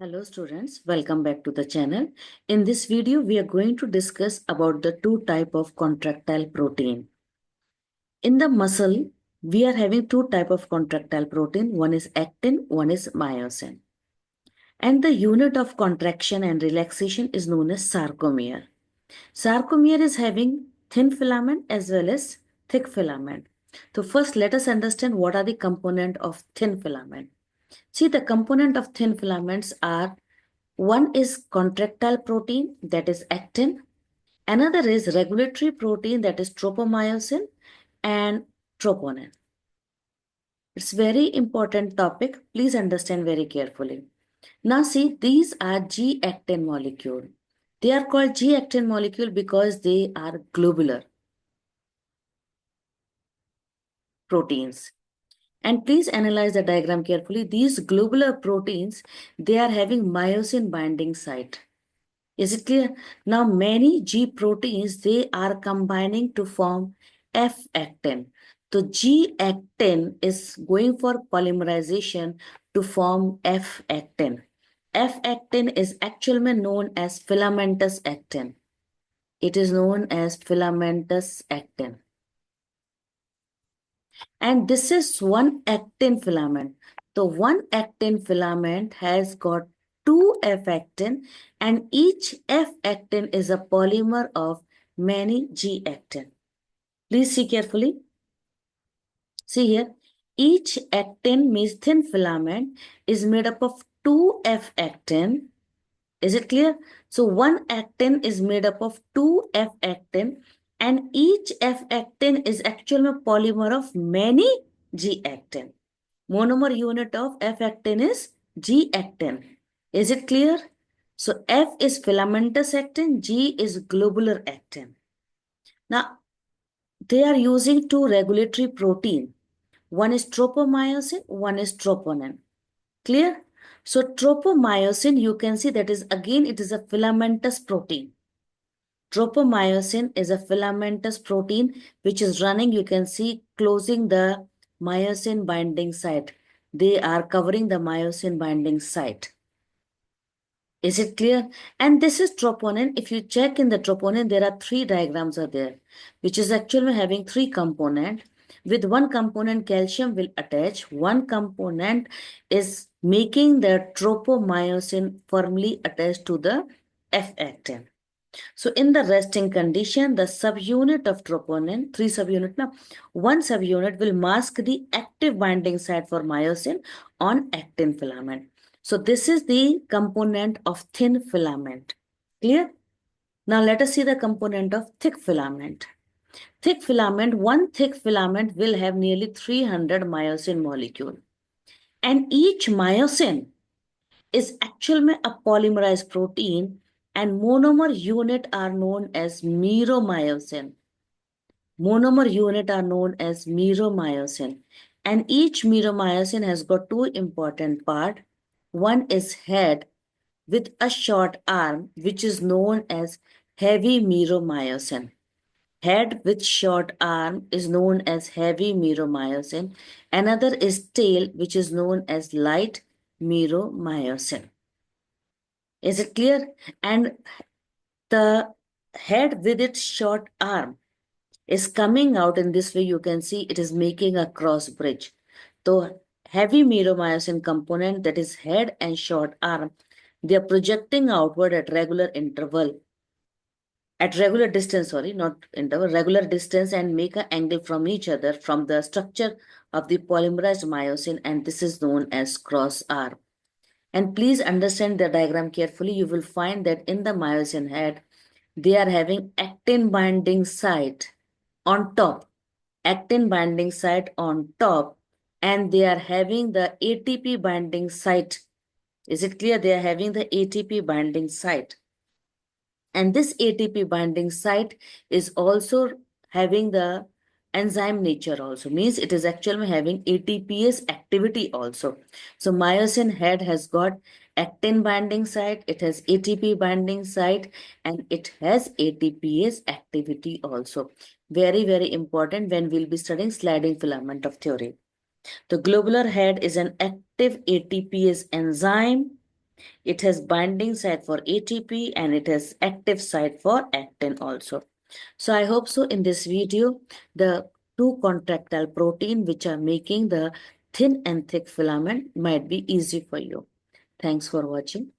Hello students, welcome back to the channel. In this video, we are going to discuss about the two type of contractile protein. In the muscle, we are having two type of contractile protein. One is actin, one is myosin. And the unit of contraction and relaxation is known as sarcomere. Sarcomere is having thin filament as well as thick filament. So first let us understand what are the component of thin filament. See, the component of thin filaments are: one is contractile protein, that is actin. Another is regulatory protein, that is tropomyosin and troponin. It's very important topic. Please understand very carefully. Now see, these are G-actin molecule. They are called G-actin molecule because they are globular proteins. And please analyze the diagram carefully. These globular proteins, they are having myosin binding site. Is it clear? Now many G proteins, they are combining to form F-actin. So G-actin is going for polymerization to form F-actin. F-actin is actually known as filamentous actin. It is known as filamentous actin. And this is one actin filament. So one actin filament has got two F-actin, and each F-actin is a polymer of many G-actin. Please see carefully. See here, each actin means thin filament is made up of two F-actin. Is it clear? So one actin is made up of two F-actin, and each F-actin is actually a polymer of many G-actin. Monomer unit of F-actin is G-actin. Is it clear? So F is filamentous actin, G is globular actin. Now, they are using two regulatory protein. One is tropomyosin, one is troponin. Clear? So tropomyosin, you can see that is again, it is a filamentous protein. Tropomyosin is a filamentous protein which is running, you can see, closing the myosin binding site. They are covering the myosin binding site. Is it clear? And this is troponin. If you check in the troponin, there are three diagrams are there, which is actually having three component. With one component, calcium will attach. One component is making the tropomyosin firmly attached to the F-actin. So in the resting condition, the subunit of troponin, three subunit now, one subunit will mask the active binding site for myosin on actin filament. So this is the component of thin filament. Clear? Now let us see the component of thick filament. Thick filament, one thick filament will have nearly 300 myosin molecule. And each myosin is actually a polymerized protein, and monomer unit are known as meromyosin. Monomer unit are known as meromyosin. And each meromyosin has got two important part. One is head with a short arm, which is known as heavy meromyosin. Head with short arm is known as heavy meromyosin. Another is tail, which is known as light meromyosin. Is it clear? And the head with its short arm is coming out in this way. You can see it is making a cross bridge. So heavy meromyosin component, that is head and short arm, they are projecting outward at regular interval. At regular distance, sorry, not interval, regular distance, and make an angle from each other from the structure of the polymerized myosin, and this is known as cross arm. And please understand the diagram carefully. You will find that in the myosin head, they are having actin binding site on top, actin binding site on top, and they are having the ATP binding site. Is it clear? They are having the ATP binding site. And this ATP binding site is also having the enzyme nature also, means it is actually having ATPase activity also. So myosin head has got actin binding site, it has ATP binding site, and it has ATPase activity also. Very, very important when we'll be studying sliding filament of theory. The globular head is an active ATPase enzyme, It has binding site for ATP and it has active site for actin also. So I hope so in this video, the two contractile protein which are making the thin and thick filament might be easy for you. Thanks for watching.